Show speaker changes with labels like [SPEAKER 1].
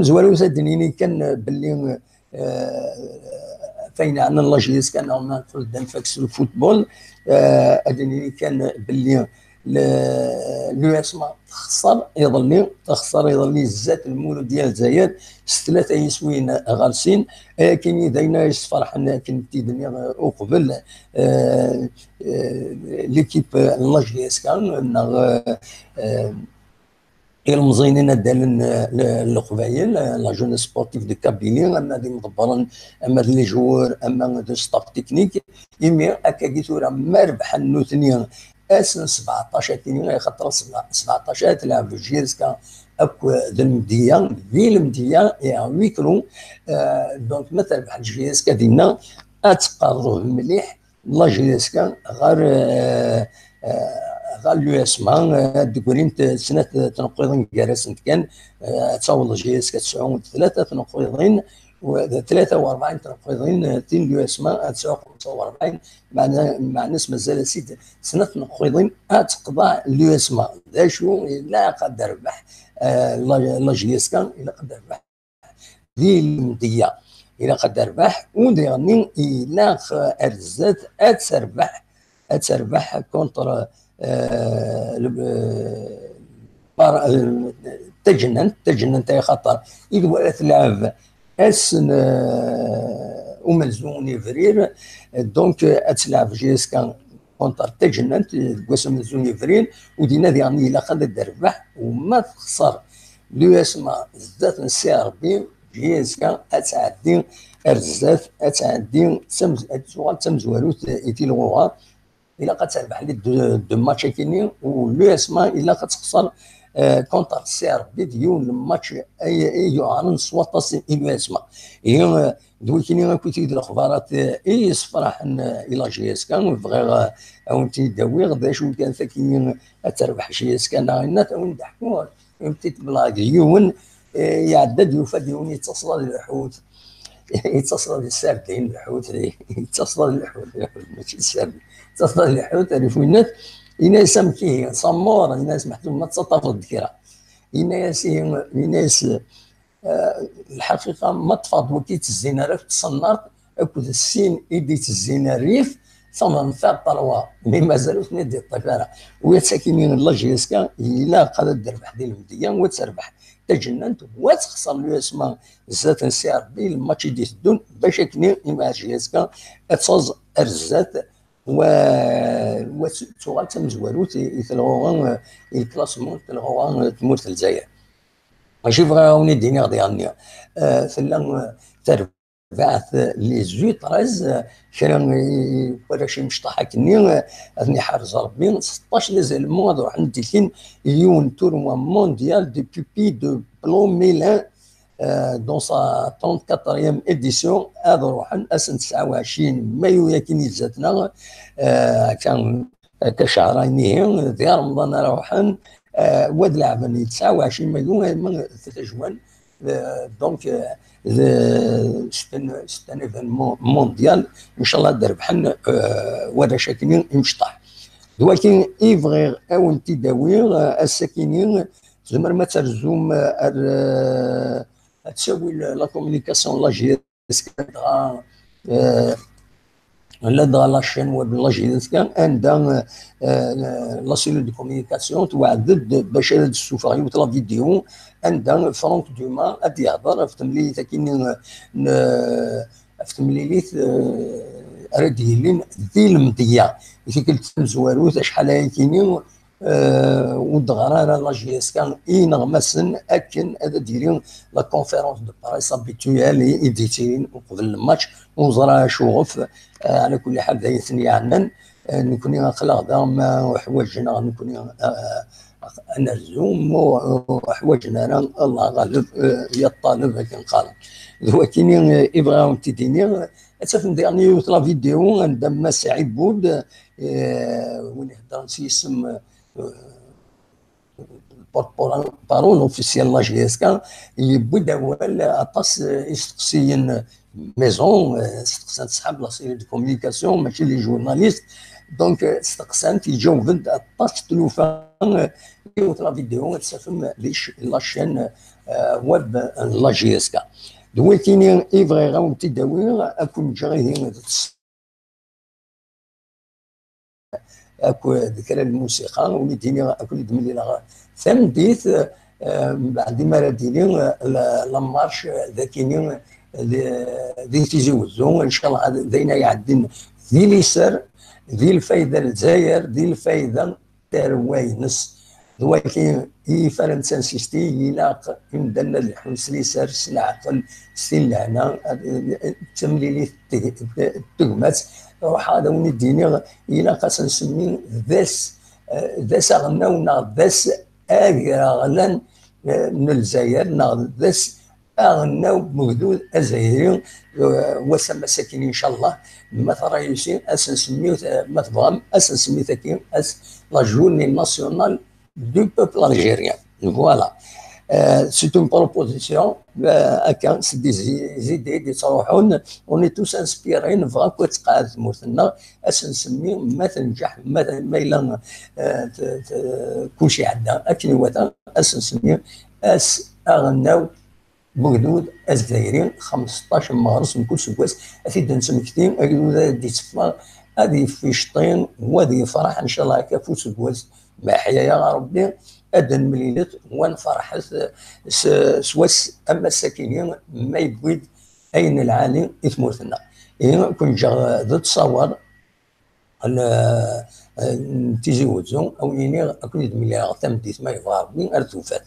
[SPEAKER 1] زوالو سادنيني كان باللي فاين عندنا لاجيس كان نقول دنفاكس الفوتبول ادنيني كان باللي لو اسما تخسر يظل الزات المولو ديال الجزائر ثلاثه يسوين غالسين كاين داينا يصفرحنا كنتي دنيا وقبل ليكيب لاجيس كان المزينين دال القبايل لا جون سبورتيف دو كابيني اما دي مدبرين اما لي جوور اما دو ستاف تكنيك يمي هكا قلت راه ما ربح النوثني اسن 17 كيني خاطر 17 تلعب في جيرسكا اكو المديه في المديه يا ويكرو دونك ما تربح الجيرسكا ديالنا اتقرب مليح لا جيرسكا غير لو اسما دكورين سنه تنقيضين كارسنت كان تصاول جيس كتسعون ثلاثه تنقيضين و43 تنقيضين تين لو اسما 45 مع ناس مازال سيد سنه تنقيضين تقضى لو اسما ذا شو لا قد ربح لا جيس كان الا قد ربح ذي المديه الا قد ربح وديرني الا ارزات اتربح كونتر تجننت يا خطر إذا ولات تلعب اسن وملزوني فرير دونك اتلعب جيسكا كونتر تجننت قسم ملزوني فرير ودينا يعني الا قد تربح وما تخسر لو اسمع زات السي ار بي جيسكا اتعدي ارزات اتعدي تمزوالوت ايتي الغوغا الا قد تربح لي دو ماتش كيني ولو اسما الا قد تخسر كونتر سي ار بي ديال الماتش اي يعلن سواطاس الى اسما هي دوي كيني كنت يدير الاخبارات اي صفراح الى جي اس كان بغى او انت داوي غدا شو كان ثاني تربح جي اس كان نات ونضحكوا بتيت بلاك يون يعدد يفديون يتصل الحوت يتصل بالسردين الحوت يتصل الحوت ماشي السردين تصل الحوت عرفوا الناس سمكيه صمور الناس محتوم ما تسطف الذكرى الناس الحقيقه ما تفاضلوا كي تزينا راه تصنرت اكد السين ايديت الزينه الريف ثم نفاق طلوا مي مازالوا ندير الطفاره وساكنين لاجيسكا الا قادت تربح ديال المديه وتربح تجننت وتخسر لو اسمها زات سي ار بي الماتش ديال الدون باش كني مع جيسكا تصوز ارزات و تغال تمزوالو يتلغوغان الكلاسمون تلغوغان تموت الجزائر ماشي فغاوني دينيغ ديالني فلا تربعت لي زو 13 كان ولا شي مشطحه كني اذني حارس ربي 16 ليزيلمون روح ندير يون تورنوا مونديال دو بيبي دو بلون ميلان دون سا 34 اديسيون هذا روحا اسن 29 مايو ياكين جاتنا كان كشهرين ديال رمضان روحا واد لعبني 29 مايو من 3 جوان دونك ستان مونديال ان شاء الله دربحن ولا شاكنين مشطح ولكن يبغي او انت داوي الساكنين زمر ما ترزوم تسوي لا كومونيكاسيون لا جيسكا لا لا شين ويب لا جيسكا عندها لا سيلول دو كومونيكاسيون توعدد باش السوفاغي ولا فيديو عندها فرانك دوما غادي يهضر فتملي تاكين فتملي رديلين ذي المديه كي تمزوالو شحال هاي كاينين ودغرا لا جي اس كان ينغمسن اكن هذا ديرين لا كونفيرونس دو باريس ابيتويال ايديتين قبل الماتش وزرا شوف على كل حال ذا ثني عنن نكوني خلاص ما حوايجنا نكوني نرزوم وحوايجنا الله غالب يا الطالب هكا قال ولكن يبغاو تيديني اتفق ديرني لا فيديو عندما سعيد بود وين يهضر نسي اسم بارول اوفيسيال لا جي اس كا يبدا ولا اطاس يستقسين ميزون استقسان صحاب لا سيري دو كومونيكاسيون ماشي لي جورناليست دونك استقسمت يجاوب اطاس تلوفا لا فيديو تسافم لا شين ويب لاجيسكا دويتيني إيفغي غاون تداوي أكون جغيه اكو ذكر الموسيقى وليديني اكو دملي ثم ديت بعد ما ديني لامارش ذاكيني ذي تيجي وزون ان شاء الله ذينا يعدين ذي اليسار ذي الفايده الجزائر ذي الفايده تروينس ولكن هي فرنسا سيستي يلاق يمدنا الحوس اليسار العقل السلعنه تمليلي التهمات روح هذا ونديني الى خاص نسمي ذاس غناونا ذاس اغلان من الجزائر ذاس اغناو بمجدود الجزائري وسما ساكن ان شاء الله ما ترايشي اس نسميو ما تبغى اس نسميو تاكين اس لا جورني ناسيونال دو بوبل الجيريان فوالا. C'est une proposition, c'est des idées, des صروحون on est tous inspirés نبغى كون تقعد تموتنا اش نسميو ما تنجح ما الا كلشي عندنا اكن وثا اش نسميو اس اغناو بوجدود الجزائريين 15 مارس من كل سكواس اكيد نسمكتين اكيد دي تفا هذه فيشطين وهذه فرح ان شاء الله كفو سكواس ما حيا يا ربي أدن مليلت ونفرح سواس أما الساكنين ما يبغيد أين العالي إثموثنا كون جا ضد تصور تيجي وزون أو يني أكيد ملي غتم ديت ما يبغى ربي أرتوفات.